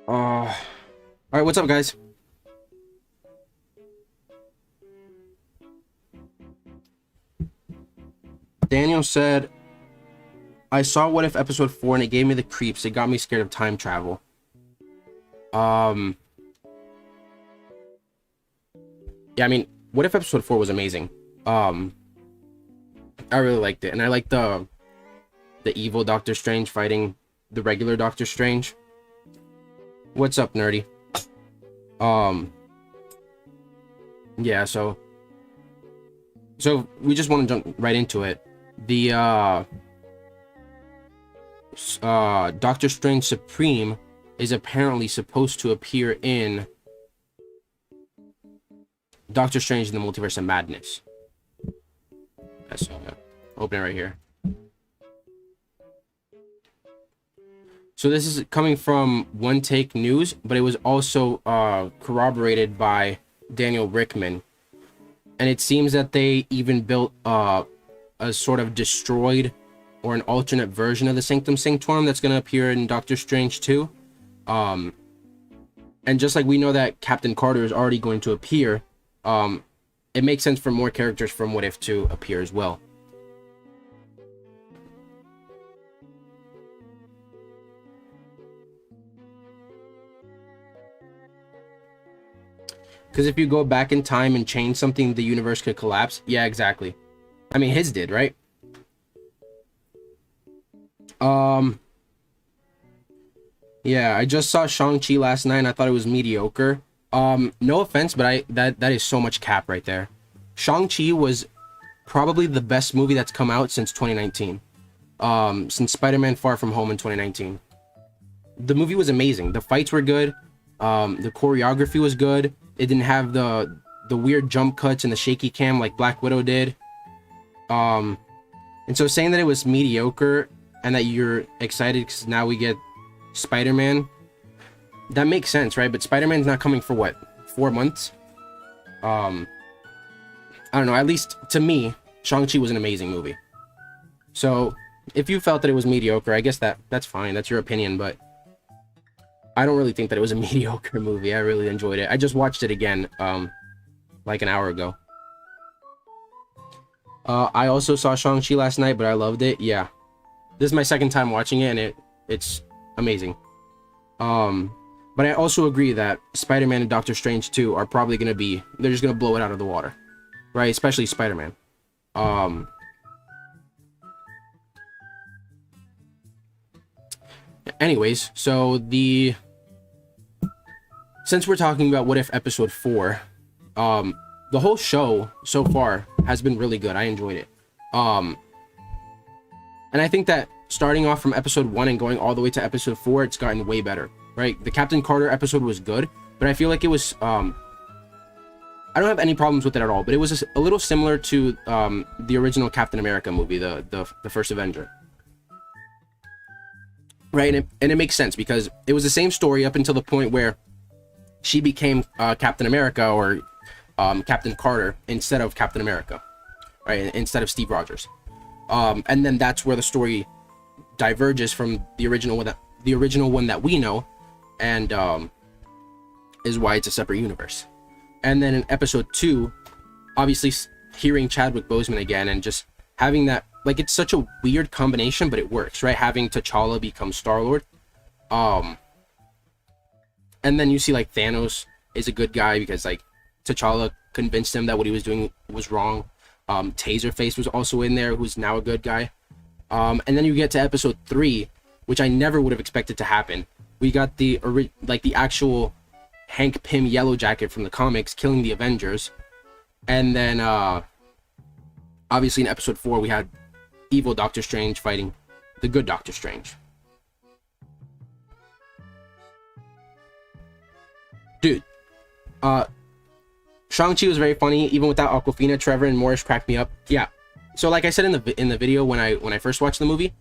All right, what's up, guys? Daniel said, I saw What If episode 4 and it gave me the creeps. It got me scared of time travel. Yeah, I mean, What If episode 4 was amazing. I really liked it, and I liked the evil Doctor Strange fighting the regular Doctor Strange. What's up, nerdy? Yeah, so we just want to jump right into it. The Doctor Strange Supreme is apparently supposed to appear in Doctor Strange in the Multiverse of Madness. That's open it right here. So this is coming from One Take News, but it was also corroborated by Daniel Rickman. And it seems that they even built a sort of destroyed or an alternate version of the Sanctum Sanctorum that's going to appear in Doctor Strange 2. And just like we know that Captain Carter is already going to appear, it makes sense for more characters from What If to appear as well. Because if you go back in time and change something, the universe could collapse. Yeah, exactly. I mean, his did, right? Yeah, I just saw Shang-Chi last night and I thought it was mediocre. No offense, but that is so much cap right there. Shang-Chi was probably the best movie that's come out since 2019. Since Spider-Man Far From Home in 2019. The movie was amazing. The fights were good. The choreography was good. It didn't have the weird jump cuts and the shaky cam like Black Widow did. And so saying that it was mediocre and that you're excited because now we get Spider-Man, that makes sense, right? But Spider-Man's not coming for what, 4 months? I don't know. At least to me, Shang-Chi was an amazing movie. So if you felt that it was mediocre, I guess that's fine. That's your opinion, but I don't really think that it was a mediocre movie. I really enjoyed it. I just watched it again, like an hour ago. I also saw Shang-Chi last night, but I loved it. Yeah. This is my second time watching it, and it's amazing. But I also agree that Spider-Man and Doctor Strange 2 are probably going to be... They're just going to blow it out of the water. Right? Especially Spider-Man. Anyways, so since we're talking about What If episode 4, the whole show so far has been really good. I enjoyed it. And I think that starting off from episode 1 and going all the way to episode 4, it's gotten way better, right? The Captain Carter episode was good, but I feel like it was, I don't have any problems with it at all, but it was a little similar to the original Captain America movie, the first Avenger. Right, and it makes sense because it was the same story up until the point where she became Captain America or Captain Carter instead of Captain America, right? Instead of Steve Rogers, and then that's where the story diverges from the original one that we know, and is why it's a separate universe. And then in episode 2, obviously hearing Chadwick Boseman again and just having that, like, it's such a weird combination, but it works, right? Having T'Challa become Star-Lord. And then you see, like, Thanos is a good guy because, like, T'Challa convinced him that what he was doing was wrong. Taserface was also in there, who's now a good guy. And then you get to episode 3, which I never would have expected to happen. We got the actual Hank Pym Yellow Jacket from the comics killing the Avengers. And then, obviously in episode 4, we had evil Doctor Strange fighting the good Doctor Strange. Dude, Shang-Chi was very funny. Even without Awkwafina, Trevor and Morris cracked me up. Yeah. So like I said in the video when I first watched the movie,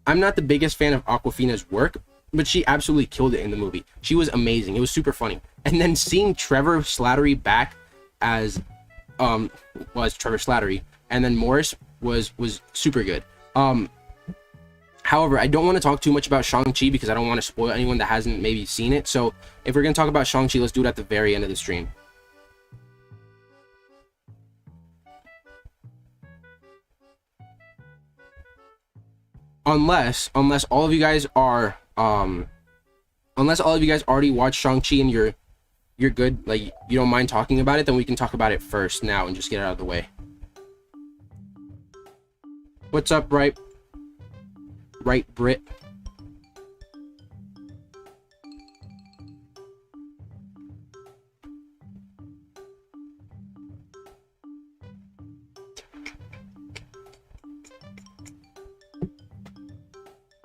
I'm not the biggest fan of Awkwafina's work, but she absolutely killed it in the movie. She was amazing. It was super funny. And then seeing Trevor Slattery back as was Trevor Slattery, and then Morris was super good. However, I don't want to talk too much about Shang-Chi because I don't want to spoil anyone that hasn't maybe seen it. So if we're going to talk about Shang-Chi, let's do it at the very end of the stream. Unless all of you guys are unless all of you guys already watched Shang-Chi and you're good, like you don't mind talking about it, then we can talk about it first now and just get it out of the way. What's up, right Brit?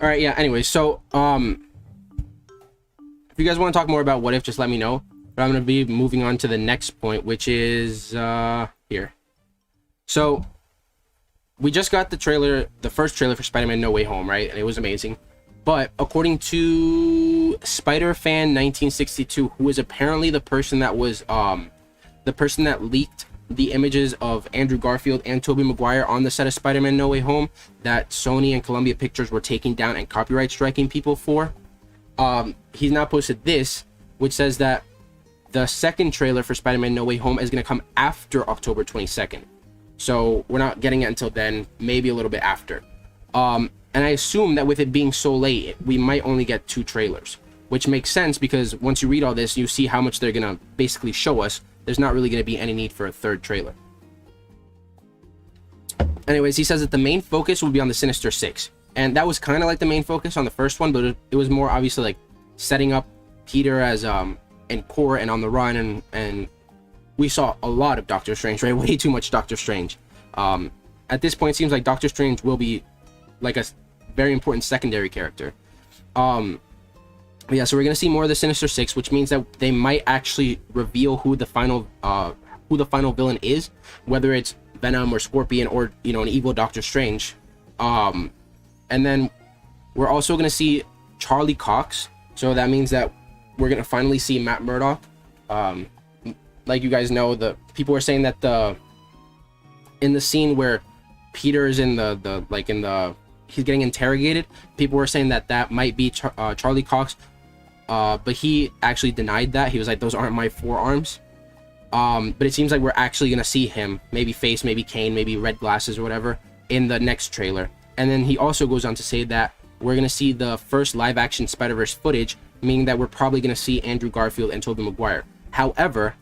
All right, yeah, anyway, so if you guys want to talk more about What If, just let me know. But I'm going to be moving on to the next point, which is here. So we just got the trailer, the first trailer for Spider-Man No Way Home, right? And it was amazing. But according to SpiderFan 1962, who is apparently the person that was the person that leaked the images of Andrew Garfield and Tobey Maguire on the set of Spider-Man No Way Home that Sony and Columbia Pictures were taking down and copyright striking people for, he's now posted this, which says that the second trailer for Spider-Man No Way Home is going to come after October 22nd. So we're not getting it until then, maybe a little bit after. And I assume that with it being so late, we might only get 2 trailers, which makes sense because once you read all this, you see how much they're going to basically show us. There's not really going to be any need for a third trailer. Anyways, he says that the main focus will be on the Sinister Six. And that was kind of like the main focus on the first one, but it was more obviously like setting up Peter as in core and on the run, and we saw a lot of Doctor Strange, right? Way too much Doctor Strange. At this point, it seems like Doctor Strange will be like a very important secondary character. Yeah, so we're gonna see more of the Sinister Six, which means that they might actually reveal who the final villain is, whether it's Venom or Scorpion or, you know, an evil Doctor Strange. And then we're also gonna see Charlie Cox, so that means that we're gonna finally see Matt Murdock. Like you guys know, the people were saying that in the scene where Peter is in he's getting interrogated, people were saying that might be Charlie Cox. But he actually denied that. He was like, those aren't my forearms. But it seems like we're actually gonna see him, maybe face, maybe cane, maybe red glasses or whatever, in the next trailer. And then he also goes on to say that we're gonna see the first live action Spider-Verse footage, meaning that we're probably gonna see Andrew Garfield and Tobey Maguire. However,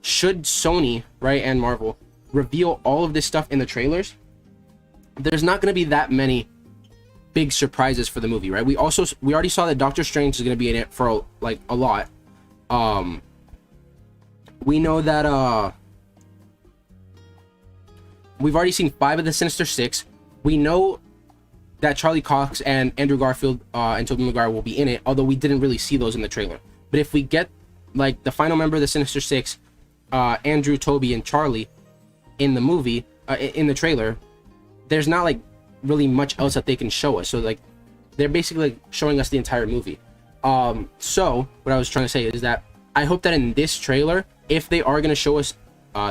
should Sony, right, and Marvel reveal all of this stuff in the trailers, there's not gonna be that many big surprises for the movie, right? We already saw that Doctor Strange is going to be in it for like a lot. We know that we've already seen 5 of the Sinister Six. We know that Charlie Cox and Andrew Garfield and Tobey Maguire will be in it, although we didn't really see those in the trailer. But if we get like the final member of the Sinister Six, Andrew, Tobey, and Charlie in the movie, in the trailer, there's not like really much else that they can show us. So like they're basically like showing us the entire movie. So what I was trying to say is that I hope that in this trailer, if they are going to show us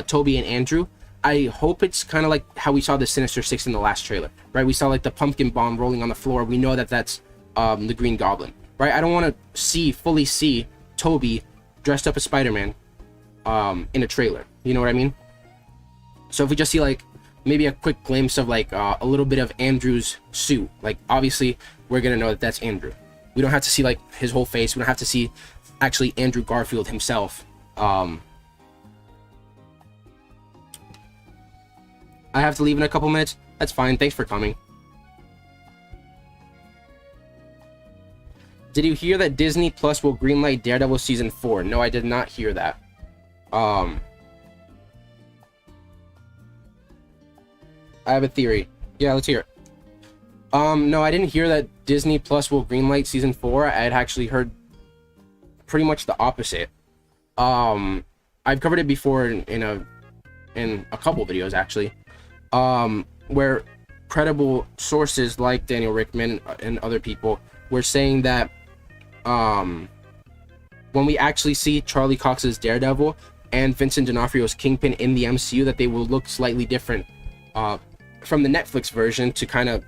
Tobey and Andrew, I hope it's kind of like how we saw the Sinister Six in the last trailer, right? We saw like the pumpkin bomb rolling on the floor. We know that that's the Green Goblin, right? I don't want to fully see Tobey dressed up as Spider-Man in a trailer, you know what I mean? So if we just see like maybe a quick glimpse of like a little bit of Andrew's suit, like obviously we're gonna know that that's Andrew. We don't have to see like his whole face. We don't have to see actually Andrew Garfield himself. I have to leave in a couple minutes. That's fine. Thanks for coming. Did you hear that Disney Plus will greenlight Daredevil season 4? No, I did not hear that. I have a theory. Yeah, let's hear it. No, I didn't hear that Disney Plus will greenlight season 4. I had actually heard pretty much the opposite. I've covered it before in a couple videos actually, where credible sources like Daniel Rickman and other people were saying that when we actually see Charlie Cox's Daredevil and Vincent D'Onofrio's Kingpin in the MCU, that they will look slightly different from the Netflix version to kind of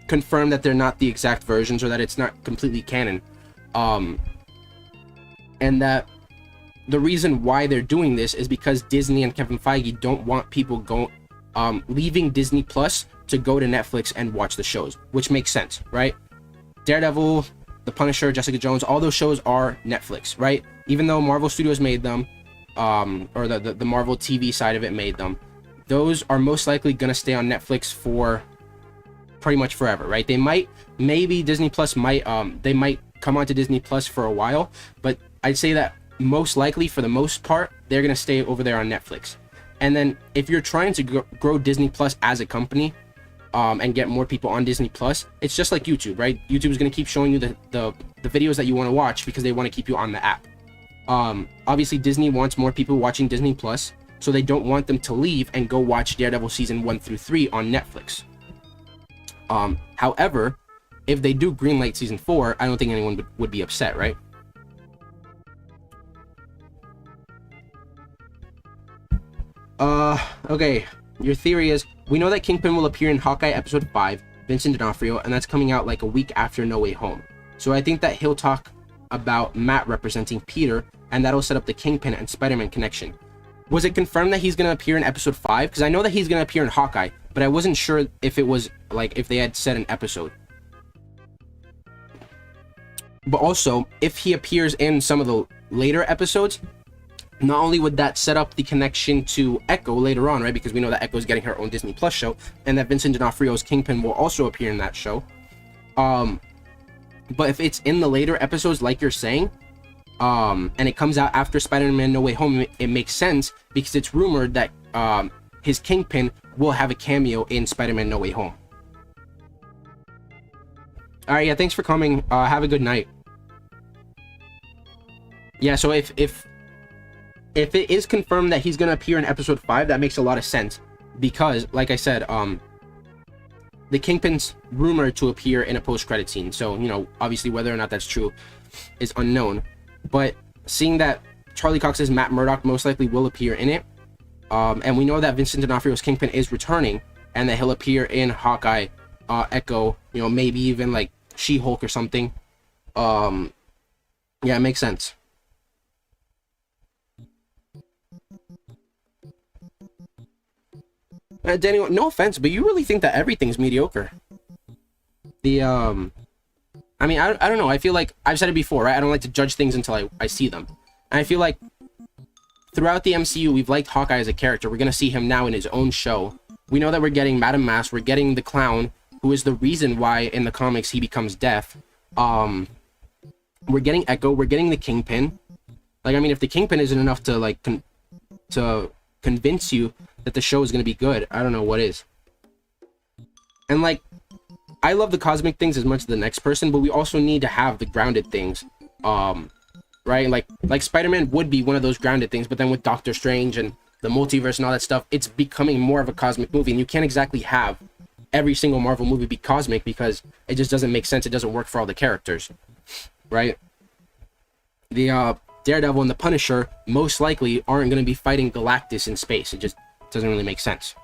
confirm that they're not the exact versions, or that it's not completely canon, and that the reason why they're doing this is because Disney and Kevin Feige don't want people leaving Disney Plus to go to Netflix and watch the shows, which makes sense, right? Daredevil, The Punisher, Jessica Jones, all those shows are Netflix, right? Even though Marvel Studios made them, or the Marvel TV side of it made them, those are most likely gonna stay on Netflix for pretty much forever, right? Maybe Disney Plus might come onto Disney Plus for a while, but I'd say that most likely, for the most part, they're gonna stay over there on Netflix. And then if you're trying to grow Disney Plus as a company, and get more people on Disney Plus, it's just like YouTube, right? YouTube is gonna keep showing you the videos that you want to watch because they want to keep you on the app. Obviously Disney wants more people watching Disney Plus, so they don't want them to leave and go watch Daredevil season 1 through 3 on Netflix. However, if they do greenlight season 4, I don't think anyone would be upset, right? Okay, your theory is, we know that Kingpin will appear in Hawkeye episode 5, Vincent D'Onofrio, and that's coming out like a week after No Way Home. So I think that he'll talk about Matt representing Peter, and that'll set up the Kingpin and Spider-Man connection. Was it confirmed that he's going to appear in episode 5? Because I know that he's going to appear in Hawkeye, but I wasn't sure if it was, like, if they had said an episode. But also, if he appears in some of the later episodes, not only would that set up the connection to Echo later on, right? Because we know that Echo is getting her own Disney Plus show, and that Vincent D'Onofrio's Kingpin will also appear in that show. But if it's in the later episodes, like you're saying, and it comes out after Spider-Man No Way Home, it makes sense because it's rumored that his Kingpin will have a cameo in Spider-Man No Way Home. All right, yeah, thanks for coming. Have a good night. Yeah, so if it is confirmed that he's going to appear in episode 5, that makes a lot of sense because, like I said, the Kingpin's rumored to appear in a post-credit scene. So, you know, obviously whether or not that's true is unknown. But seeing that Charlie Cox's Matt Murdock most likely will appear in it, and we know that Vincent D'Onofrio's Kingpin is returning, and that he'll appear in Hawkeye, Echo, you know, maybe even like She-Hulk or something. Yeah, it makes sense. Daniel, no offense, but you really think that everything's mediocre. I mean, I don't know. I feel like I've said it before, right? I don't like to judge things until I see them. And I feel like throughout the MCU, we've liked Hawkeye as a character. We're going to see him now in his own show. We know that we're getting Madame Mask. We're getting the Clown, who is the reason why in the comics he becomes deaf. We're getting Echo. We're getting the Kingpin. Like, I mean, if the Kingpin isn't enough to, like, to convince you that the show is going to be good, I don't know what is. And, like, I love the cosmic things as much as the next person, but we also need to have the grounded things, right? Like Spider-Man would be one of those grounded things, but then with Doctor Strange and the multiverse and all that stuff, it's becoming more of a cosmic movie, and you can't exactly have every single Marvel movie be cosmic because it just doesn't make sense. It doesn't work for all the characters, right? The Daredevil and the Punisher most likely aren't going to be fighting Galactus in space. It just doesn't really make sense.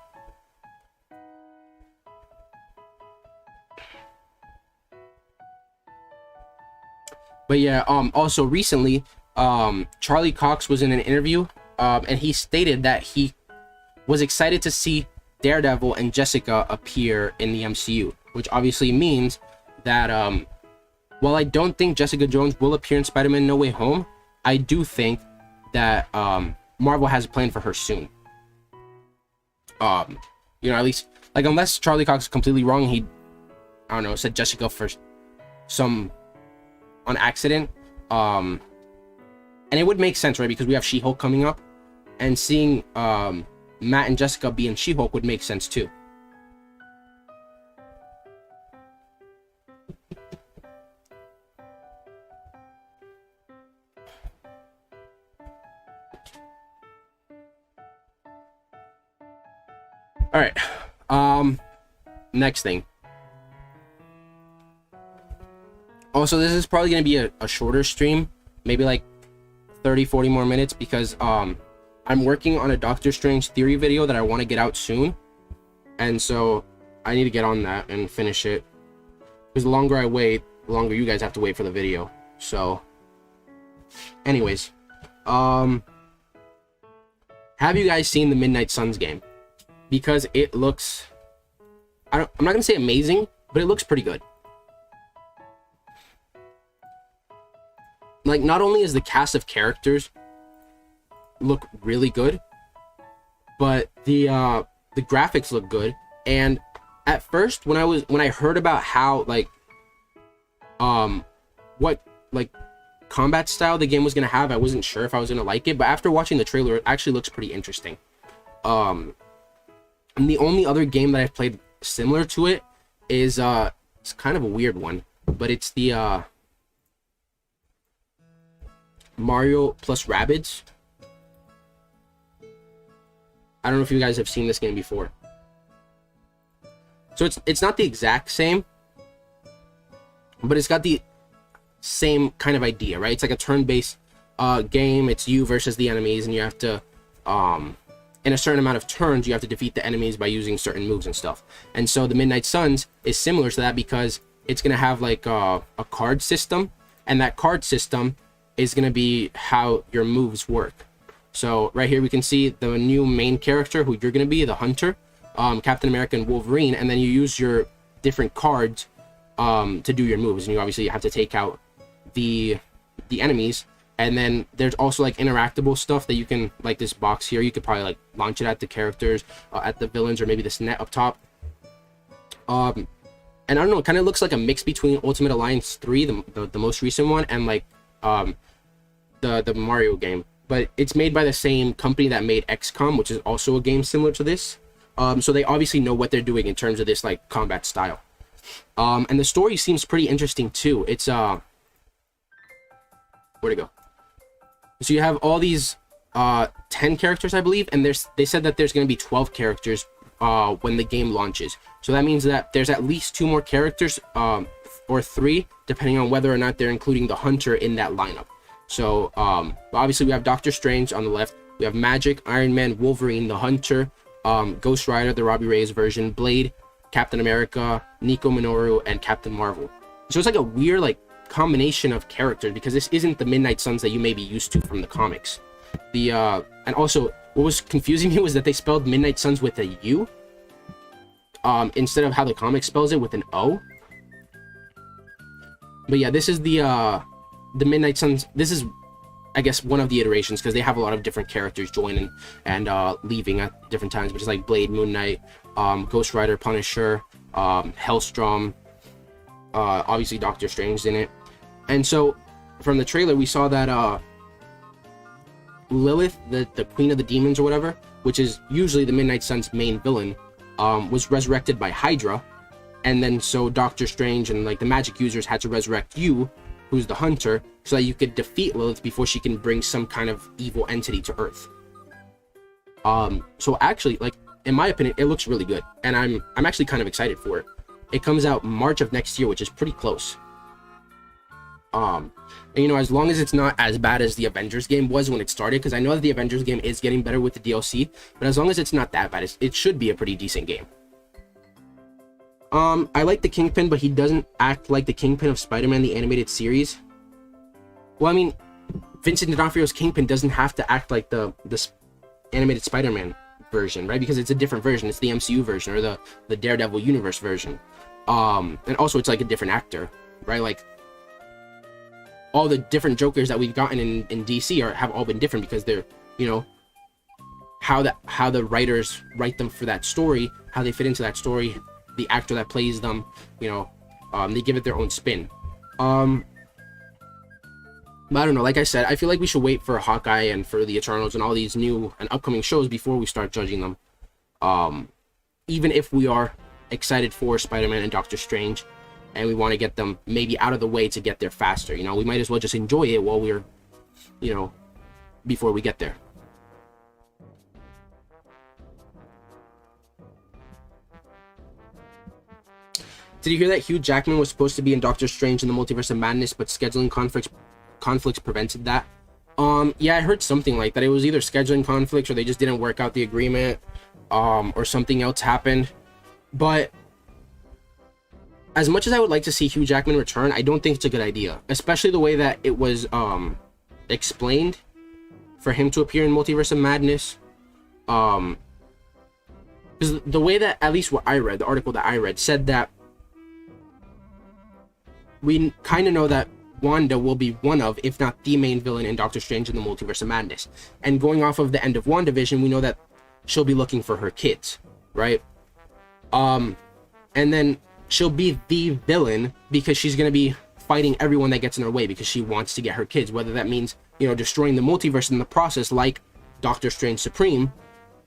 But yeah, also recently, Charlie Cox was in an interview, and he stated that he was excited to see Daredevil and Jessica appear in the MCU, which obviously means that, while I don't think Jessica Jones will appear in Spider-Man No Way Home, I do think that, Marvel has a plan for her soon. You know, at least, like, unless Charlie Cox is completely wrong, he, I don't know, said Jessica for some, on accident, and it would make sense, right, because we have She-Hulk coming up, and seeing Matt and Jessica be in She-Hulk would make sense too. All right, next thing. Also, this is probably going to be a shorter stream, maybe like 30-40 more minutes, because I'm working on a Doctor Strange theory video that I want to get out soon. and so I need to get on that and finish it, because the longer I wait, the longer you guys have to wait for the video. So anyways, have you guys seen the Midnight Suns game? Because it looks, I'm not gonna say amazing, but it looks pretty good. Like, not only is the cast of characters look really good, but the graphics look good. And at first, when I heard about how, like, what, like, combat style the game was gonna have, I wasn't sure if I was gonna like it. But after watching the trailer, it actually looks pretty interesting. And the only other game that I've played similar to it is it's kind of a weird one, but it's the Mario plus Rabbids. I don't know if you guys have seen this game before. So it's not the exact same, but it's got the same kind of idea, right? It's like a turn-based game. It's you versus the enemies, and you have to in a certain amount of turns, you have to defeat the enemies by using certain moves and stuff. And so the Midnight Suns is similar to that, because it's gonna have like a card system, and that card system is going to be how your moves work. So right here we can see the new main character who you're going to be, the Hunter, Captain America and Wolverine, and then you use your different cards to do your moves, and you obviously have to take out the enemies. And then there's also like interactable stuff that you can, like this box here, you could probably like launch it at the characters, at the villains, or maybe this net up top. And I don't know, it kind of looks like a mix between Ultimate Alliance 3, the most recent one, and like the Mario game. But it's made by the same company that made XCOM, which is also a game similar to this. So they obviously know what they're doing in terms of this like combat style. And the story seems pretty interesting too. It's where'd it go? So you have all these 10 characters, I believe, and they said that there's going to be 12 characters when the game launches. So that means that there's at least 2 more characters, or 3, depending on whether or not they're including the Hunter in that lineup. So obviously we have Doctor Strange on the left, we have Magic, Iron Man, Wolverine, the Hunter, Ghost Rider, the Robbie Reyes version, Blade, Captain America, Nico Minoru, and Captain Marvel. So it's like a weird like combination of characters, because this isn't the Midnight Suns that you may be used to from the comics. And also what was confusing me was that they spelled Midnight Suns with a U instead of how the comic spells it with an O. But yeah, this is the Midnight Suns. This is, I guess, one of the iterations, because they have a lot of different characters joining and leaving at different times, which is like Blade, Moon Knight, Ghost Rider, Punisher, Hellstrom, obviously Doctor Strange in it. And so from the trailer we saw that Lilith, the Queen of the Demons or whatever, which is usually the Midnight Suns' main villain, was resurrected by Hydra. And then so Doctor Strange and like the magic users had to resurrect you, who's the Hunter, so that you could defeat Lilith before she can bring some kind of evil entity to Earth. So actually, like, in my opinion, it looks really good, and I'm actually kind of excited for it. It comes out March of next year, which is pretty close. And you know, as long as it's not as bad as the Avengers game was when it started, because I know that the Avengers game is getting better with the DLC, but as long as it's not that bad, it should be a pretty decent game. I like the Kingpin, but he doesn't act like the Kingpin of Spider-Man, the animated series. Well, I mean, Vincent D'Onofrio's Kingpin doesn't have to act like the animated Spider-Man version, right? Because it's a different version. It's the MCU version, or the Daredevil universe version. And also it's like a different actor, right? Like, all the different Jokers that we've gotten in DC have all been different, because they're, you know, how the writers write them for that story, how they fit into that story, the actor that plays them, you know, they give it their own spin. But I don't know, like I said, I feel like we should wait for Hawkeye and for the Eternals and all these new and upcoming shows before we start judging them. Even if we are excited for Spider-Man and Doctor Strange, and we want to get them maybe out of the way to get there faster, you know, we might as well just enjoy it while we're, you know, before we get there. Did you hear that Hugh Jackman was supposed to be in Doctor Strange in the Multiverse of Madness, but scheduling conflicts prevented that? Yeah, I heard something like that. It was either scheduling conflicts, or they just didn't work out the agreement, or something else happened. But as much as I would like to see Hugh Jackman return, I don't think it's a good idea, especially the way that it was explained for him to appear in Multiverse of Madness. Because the way that, at least what I read, the article that I read, said that we kind of know that Wanda will be one of, if not the main villain in Doctor Strange in the Multiverse of Madness. And going off of the end of WandaVision, we know that she'll be looking for her kids, right? And then she'll be the villain because she's going to be fighting everyone that gets in her way because she wants to get her kids, whether that means, you know, destroying the multiverse in the process like Doctor Strange Supreme,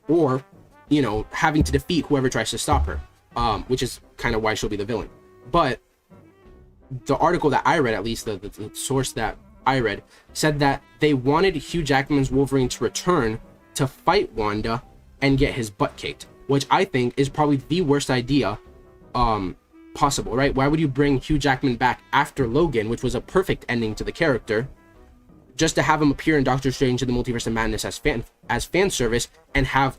or, you know, having to defeat whoever tries to stop her, which is kind of why she'll be the villain. But the article that I read, at least the source that I read, said that they wanted Hugh Jackman's Wolverine to return to fight Wanda and get his butt kicked, which I think is probably the worst idea possible, right? Why would you bring Hugh Jackman back after Logan, which was a perfect ending to the character, just to have him appear in Doctor Strange in the Multiverse of Madness as fan service and have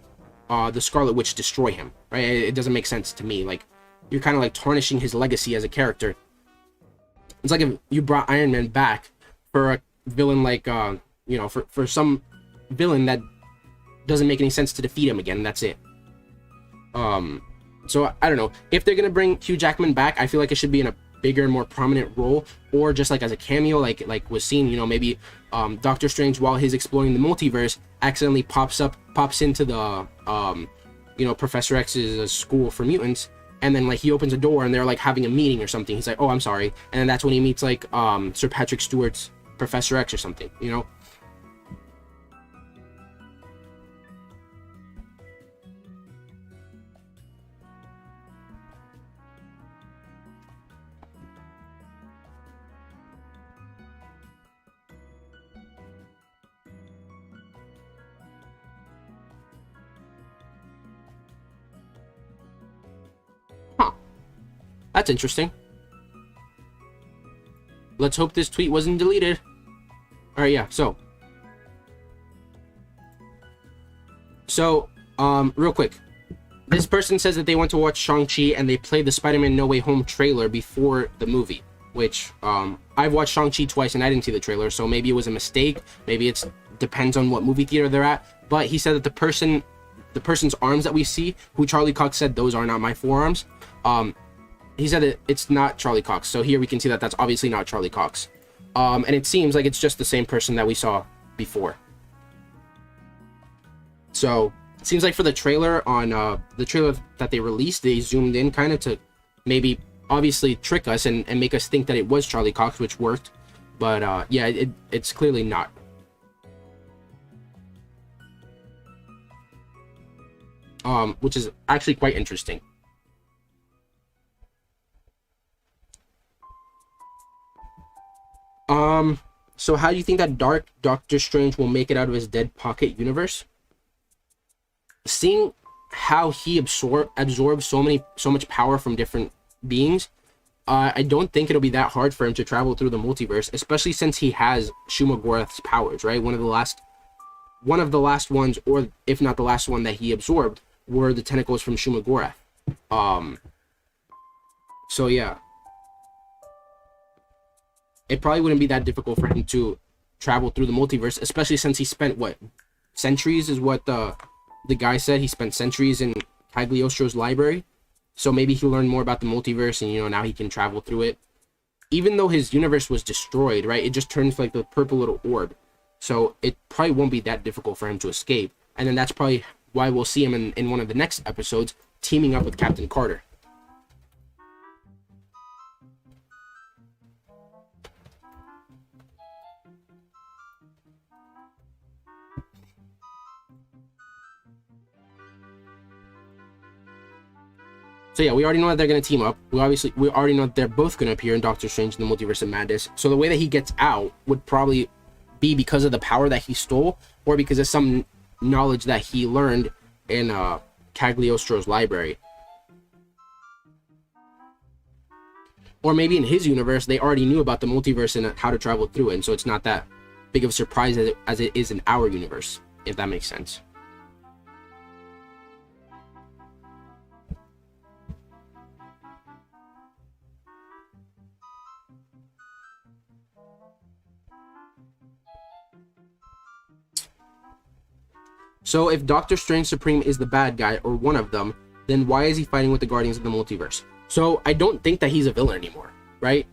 the Scarlet Witch destroy him, right? It doesn't make sense to me. Like, you're kind of like tarnishing his legacy as a character. It's like if you brought Iron Man back for a villain like, you know, for some villain that doesn't make any sense to defeat him again. That's it. So I don't know if they're gonna bring Hugh Jackman back. I feel like it should be in a bigger and more prominent role, or just like as a cameo, like was seen. You know, maybe Doctor Strange, while he's exploring the multiverse, accidentally pops into the you know, Professor X's school for mutants, and then like he opens a door and they're like having a meeting or something. He's like, oh, I'm sorry, and then that's when he meets like Sir Patrick Stewart's Professor X or something. You know. That's interesting. Let's hope this tweet wasn't deleted. Alright, yeah, so, real quick. This person says that they went to watch Shang-Chi and they played the Spider-Man No Way Home trailer before the movie. Which, I've watched Shang-Chi twice and I didn't see the trailer, so maybe it was a mistake. Maybe it depends on what movie theater they're at. But he said that the person's arms that we see, who Charlie Cox said, those are not my forearms. He said that it's not Charlie Cox, so here we can see that that's obviously not Charlie Cox. And it seems like it's just the same person that we saw before. So, it seems like for the trailer, on the trailer that they released, they zoomed in kind of to maybe obviously trick us and make us think that it was Charlie Cox, which worked. But yeah, it's clearly not. Which is actually quite interesting. So how do you think that Doctor Strange will make it out of his dead pocket universe? Seeing how he absorbs so much power from different beings, I don't think it'll be that hard for him to travel through the multiverse, especially since he has Shumagorath's powers, right? One of the last ones, or if not the last one that he absorbed, were the tentacles from Shumagorath. So yeah. It probably wouldn't be that difficult for him to travel through the multiverse, especially since he spent, what, centuries is what the guy said. He spent centuries in Cagliostro's library. So maybe he learned more about the multiverse and, you know, now he can travel through it. Even though his universe was destroyed, right, it just turns like the purple little orb. So it probably won't be that difficult for him to escape. And then that's probably why we'll see him in one of the next episodes teaming up with Captain Carter. So yeah, we already know that they're going to team up. We already know that they're both going to appear in Doctor Strange in the Multiverse of Madness. So the way that he gets out would probably be because of the power that he stole, or because of some knowledge that he learned in Cagliostro's library. Or maybe in his universe, they already knew about the multiverse and how to travel through it, and so it's not that big of a surprise as it is in our universe, if that makes sense. So if Doctor Strange Supreme is the bad guy, or one of them, then why is he fighting with the Guardians of the Multiverse? So I don't think that he's a villain anymore, right?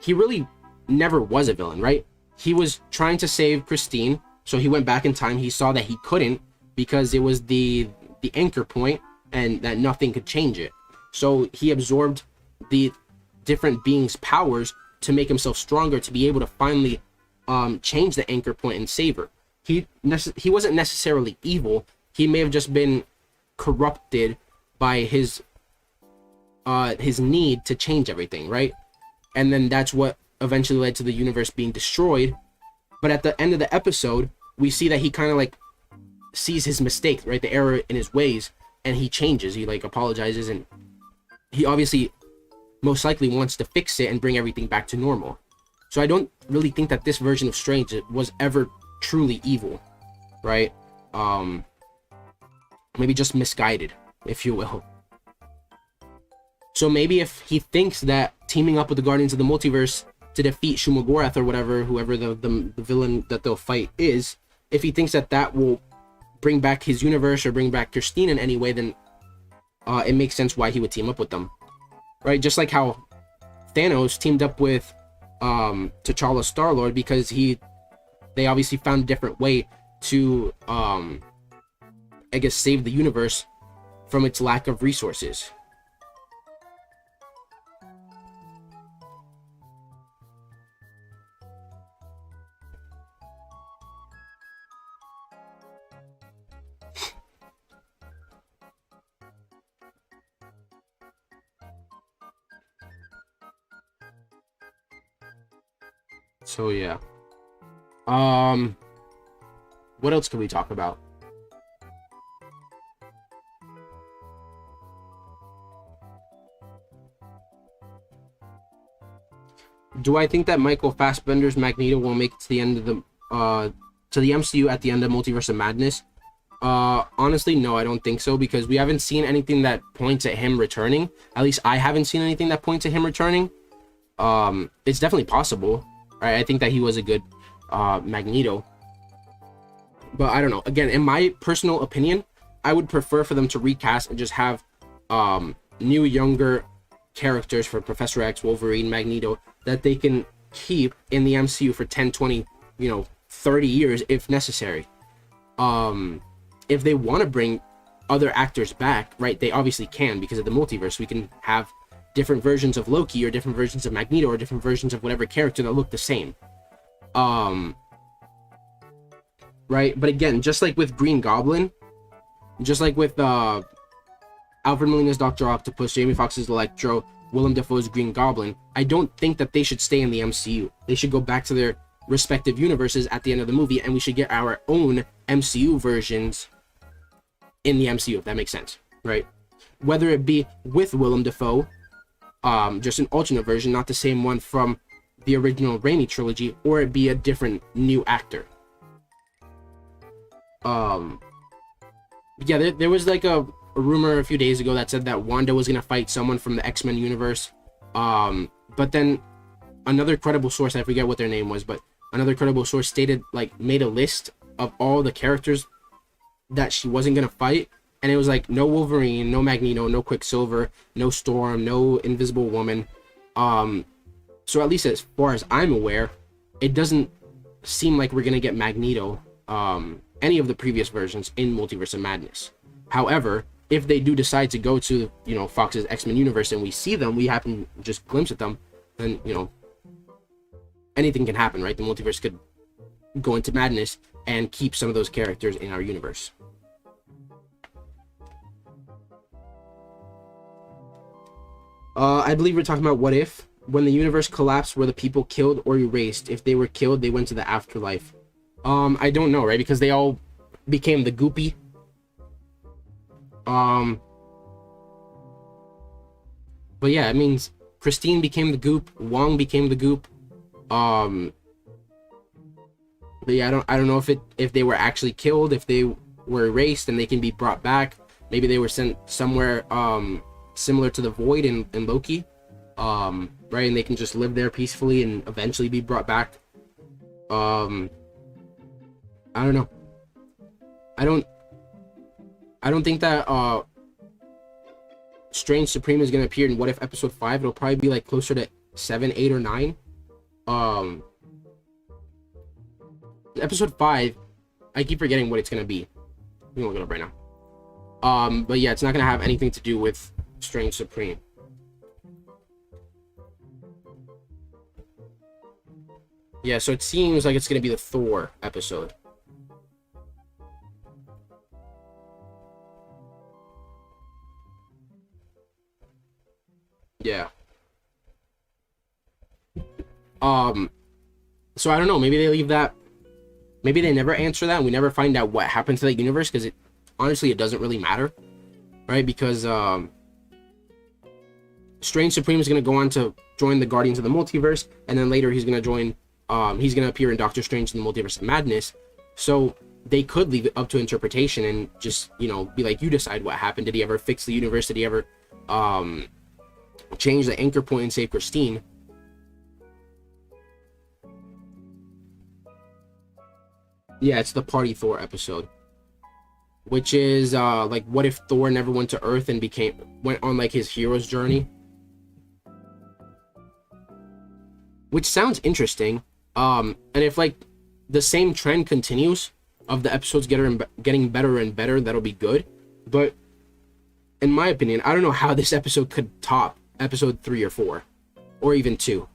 He really never was a villain, right? He was trying to save Christine, so he went back in time. He saw that he couldn't because it was the anchor point and that nothing could change it. So he absorbed the different beings' powers to make himself stronger, to be able to finally change the anchor point and save her. He wasn't necessarily evil. He may have just been corrupted by his need to change everything, right? And then that's what eventually led to the universe being destroyed. But at the end of the episode, we see that he kind of like sees his mistake, right? The error in his ways, and he changes. He like apologizes, and he obviously most likely wants to fix it and bring everything back to normal. So I don't really think that this version of Strange was ever truly evil, right? Maybe just misguided, if you will. So maybe if he thinks that teaming up with the Guardians of the Multiverse to defeat Shumagorath or whatever, whoever the villain that they'll fight is, if he thinks that that will bring back his universe or bring back Christine in any way, then it makes sense why he would team up with them, right? Just like how Thanos teamed up with T'Challa Star-Lord, because they obviously found a different way to I guess save the universe from its lack of resources. So yeah. What else can we talk about? Do I think that Michael Fassbender's Magneto will make it to the end of the MCU at the end of Multiverse of Madness? Honestly, no, I don't think so, because we haven't seen anything that points at him returning. At least I haven't seen anything that points at him returning. It's definitely possible, right? I think that he was a good Magneto. But I don't know. Again, in my personal opinion, I would prefer for them to recast and just have new, younger characters for Professor X, Wolverine, Magneto, that they can keep in the MCU for 10, 20, 30 years if necessary. If they want to bring other actors back, right, they obviously can, because of the multiverse. We can have different versions of Loki, or different versions of Magneto, or different versions of whatever character that look the same. Right? But again, just like with Green Goblin, just like with Alfred Molina's Dr. Octopus, Jamie Foxx's Electro, Willem Dafoe's Green Goblin, I don't think that they should stay in the MCU. They should go back to their respective universes at the end of the movie, and we should get our own MCU versions in the MCU, if that makes sense, right? Whether it be with Willem Dafoe, just an alternate version, not the same one from the original Raimi trilogy, or it be a different new actor. Yeah, there was like a rumor a few days ago that said that Wanda was gonna fight someone from the X-Men universe, but then another credible source, I forget what their name was, but another credible source stated, like, made a list of all the characters that she wasn't gonna fight, and it was like no Wolverine, no Magneto, no Quicksilver, no Storm, no Invisible Woman. So at least as far as I'm aware, it doesn't seem like we're gonna get Magneto, any of the previous versions in Multiverse of Madness. However, if they do decide to go to, Fox's X-Men universe, and we see them, we happen to just glimpse at them, then, anything can happen, right? The multiverse could go into madness and keep some of those characters in our universe. I believe we're talking about what if, when the universe collapsed, were the people killed or erased? If they were killed, they went to the afterlife. I don't know, right? Because they all became the goopy. But yeah, it means Christine became the goop, Wong became the goop. But yeah, I don't know if they were actually killed, if they were erased and they can be brought back. Maybe they were sent somewhere similar to the Void in Loki. Right, and they can just live there peacefully and eventually be brought back. I don't know. I don't think that Strange Supreme is gonna appear in What If episode 5. It'll probably be like closer to 7, 8, or 9. Episode 5, I keep forgetting what it's gonna be. I'm gonna look it up right now. But yeah, it's not gonna have anything to do with Strange Supreme. Yeah, so it seems like it's gonna be the Thor episode. Yeah. So I don't know, maybe they leave that, maybe they never answer that and we never find out what happened to that universe, because it honestly, it doesn't really matter, right? Because Strange Supreme is going to go on to join the Guardians of the Multiverse, and then later he's going to join, he's going to appear in Doctor Strange in the Multiverse of Madness. So they could leave it up to interpretation and just, you know, be like, you decide what happened. Did he ever fix the universe? Did he ever change the anchor point and save Christine? Yeah, it's the Party Thor episode, which is like, what if Thor never went to Earth and went on like his hero's journey? Which sounds interesting. And if like the same trend continues of the episodes getting better and better, that'll be good. But in my opinion, I don't know how this episode could top episode 3 or 4, or even 2.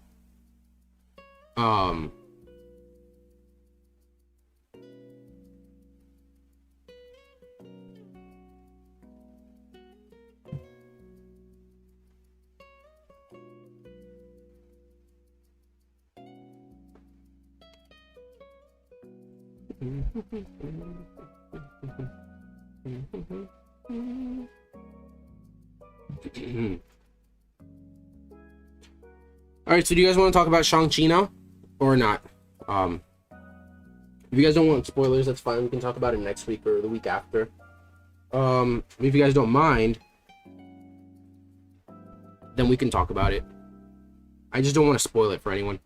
Alright, so do you guys want to talk about Shang-Chi now? Or not? If you guys don't want spoilers, that's fine. We can talk about it next week or the week after. If you guys don't mind, then we can talk about it. I just don't want to spoil it for anyone.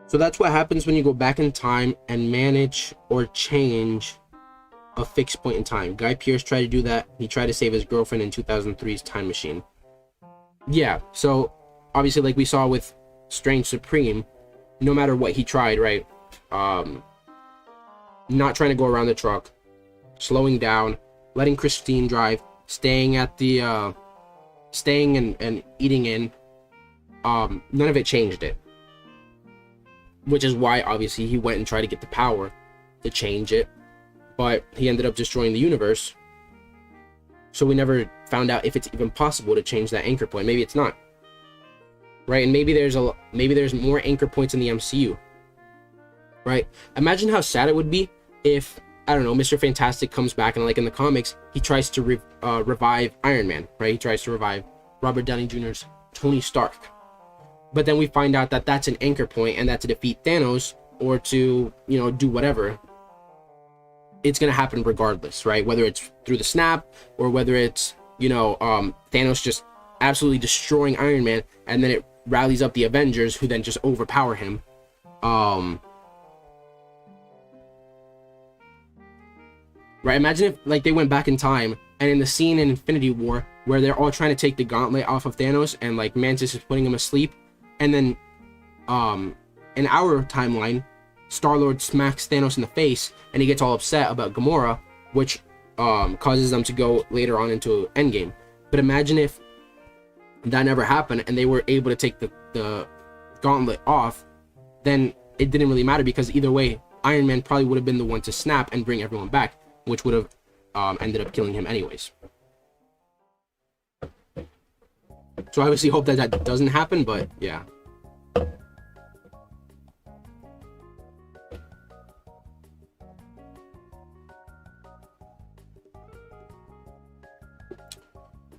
So that's what happens when you go back in time and manage or change a fixed point in time. Guy Pearce tried to do that. He tried to save his girlfriend in 2003's time machine. Yeah, so obviously, like we saw with Strange Supreme, no matter what he tried, right? Not trying to go around the truck, slowing down, letting Christine drive, staying at the staying and eating in, none of it changed it. Which is why, obviously, he went and tried to get the power to change it. But he ended up destroying the universe. So we never found out if it's even possible to change that anchor point. Maybe it's not. Right? And maybe there's more anchor points in the MCU. Right? Imagine how sad it would be if, I don't know, Mr. Fantastic comes back and, like in the comics, he tries to revive Iron Man. Right? He tries to revive Robert Downey Jr.'s Tony Stark. But then we find out that that's an anchor point, and that to defeat Thanos or to, you know, do whatever, it's going to happen regardless, right? Whether it's through the snap or whether it's, you know, Thanos just absolutely destroying Iron Man, and then it rallies up the Avengers, who then just overpower him. Right? Imagine if, like, they went back in time, and in the scene in Infinity War where they're all trying to take the gauntlet off of Thanos, and like Mantis is putting him asleep, and then in our timeline, Star-Lord smacks Thanos in the face and he gets all upset about Gamora, which causes them to go later on into Endgame. But imagine if that never happened and they were able to take the gauntlet off, then it didn't really matter, because either way, Iron Man probably would have been the one to snap and bring everyone back, which would have ended up killing him anyways. So I obviously hope that that doesn't happen, but yeah.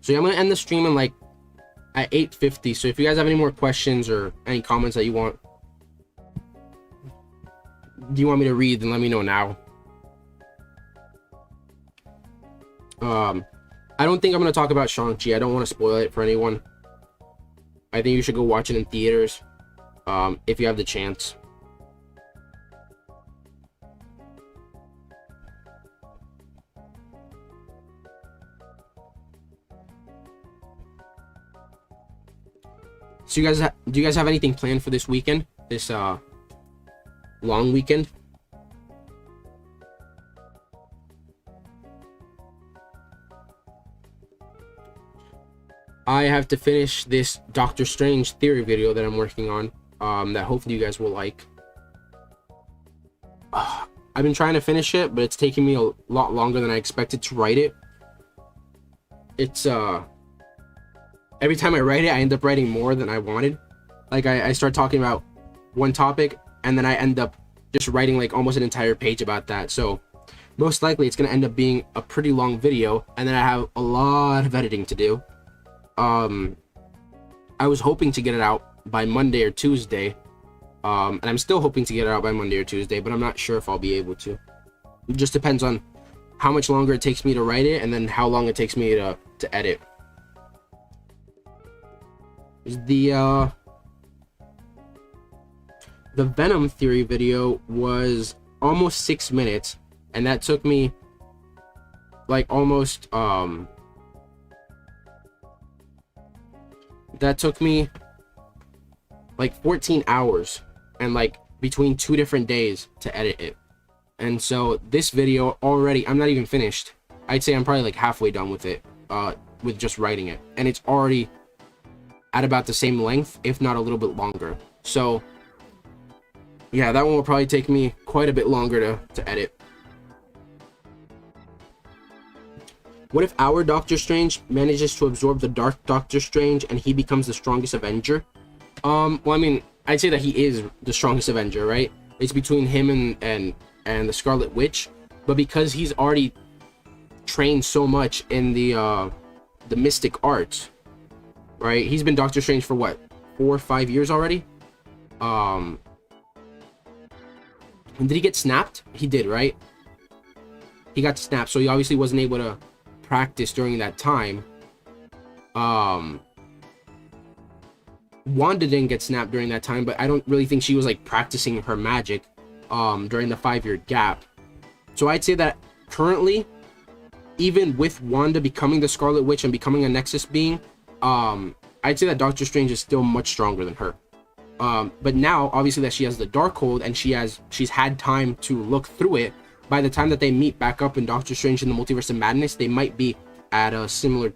So yeah, I'm gonna end the stream in like at 8:50. So if you guys have any more questions or any comments that you want me to read, then let me know now. I don't think I'm gonna talk about Shang-Chi. I don't want to spoil it for anyone. I think you should go watch it in theaters, if you have the chance. So you guys, do you guys have anything planned for this weekend? This long weekend? I have to finish this Doctor Strange theory video that I'm working on, that hopefully you guys will like. I've been trying to finish it, but it's taking me a lot longer than I expected to write it. It's every time I write it, I end up writing more than I wanted. Like I start talking about one topic, and then I end up just writing like almost an entire page about that. So most likely it's gonna end up being a pretty long video, and then I have a lot of editing to do. I was hoping to get it out by Monday or Tuesday, and I'm still hoping to get it out by Monday or Tuesday, but I'm not sure if I'll be able to. It just depends on how much longer it takes me to write it, and then how long it takes me to edit. The Venom theory video was almost 6 minutes, and that took me like almost that took me like 14 hours and like between 2 different days to edit it. And so this video already, I'm not even finished. I'd say I'm probably like halfway done with it, with just writing it, and it's already at about the same length, if not a little bit longer. So yeah, that one will probably take me quite a bit longer to edit. What if our Doctor Strange manages to absorb the Dark Doctor Strange and he becomes the strongest Avenger? Well, I mean, I'd say that he is the strongest Avenger, right? It's between him and the Scarlet Witch, but because he's already trained so much in the mystic arts, right? He's been Doctor Strange for what, 4 or 5 years already? And did he get snapped? He did, right? He got snapped, so he obviously wasn't able to practice during that time. Wanda didn't get snapped during that time, but I don't really think she was like practicing her magic during the 5-year gap. So I'd say that currently, even with Wanda becoming the Scarlet Witch and becoming a Nexus being, I'd say that Doctor Strange is still much stronger than her. But now obviously that she has the Darkhold and she's had time to look through it, by the time that they meet back up in Doctor Strange in the Multiverse of Madness, they might be at a similar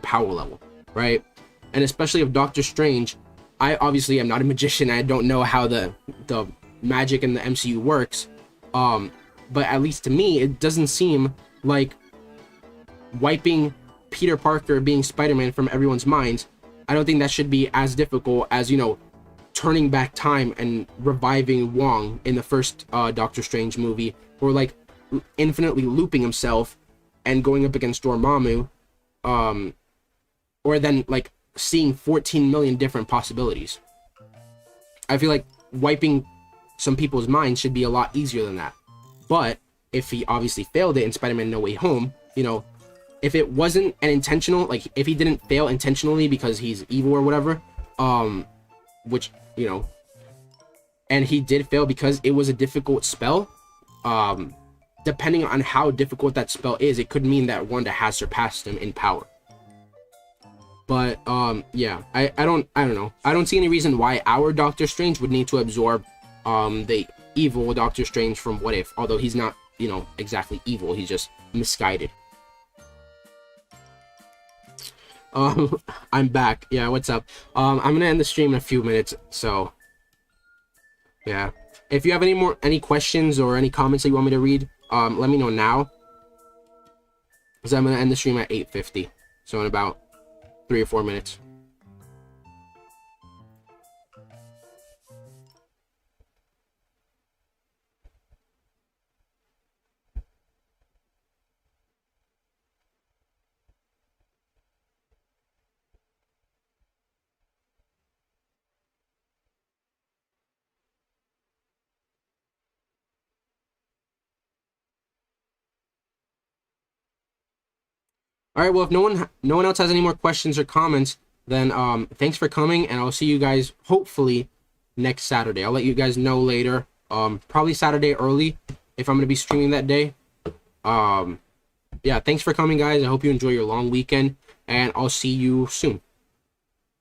power level, right? And especially if Doctor Strange, I obviously am not a magician, I don't know how the magic in the MCU works, but at least to me, it doesn't seem like wiping Peter Parker being Spider-Man from everyone's minds. I don't think that should be as difficult as, you know, turning back time and reviving Wong in the first Doctor Strange movie, or like infinitely looping himself and going up against Dormammu, or then like seeing 14 million different possibilities. I feel like wiping some people's minds should be a lot easier than that. But if he obviously failed it in Spider-Man No Way Home, you know, if it wasn't an intentional, like if he didn't fail intentionally because he's evil or whatever, which, you know, and he did fail because it was a difficult spell, depending on how difficult that spell is, it could mean that Wanda has surpassed him in power. But yeah, I don't know. I don't see any reason why our Doctor Strange would need to absorb the evil Doctor Strange from What If, although he's not, you know, exactly evil, he's just misguided. I'm back. Yeah, what's up? I'm gonna end the stream in a few minutes, so yeah. If you have any questions or any comments that you want me to read, let me know now, because I'm gonna end the stream at 8:50, so in about 3 or 4 minutes. All right, well, if no one else has any more questions or comments, then thanks for coming, and I'll see you guys hopefully next Saturday. I'll let you guys know later. Probably Saturday early if I'm gonna be streaming that day. Yeah, thanks for coming, guys. I hope you enjoy your long weekend, and I'll see you soon.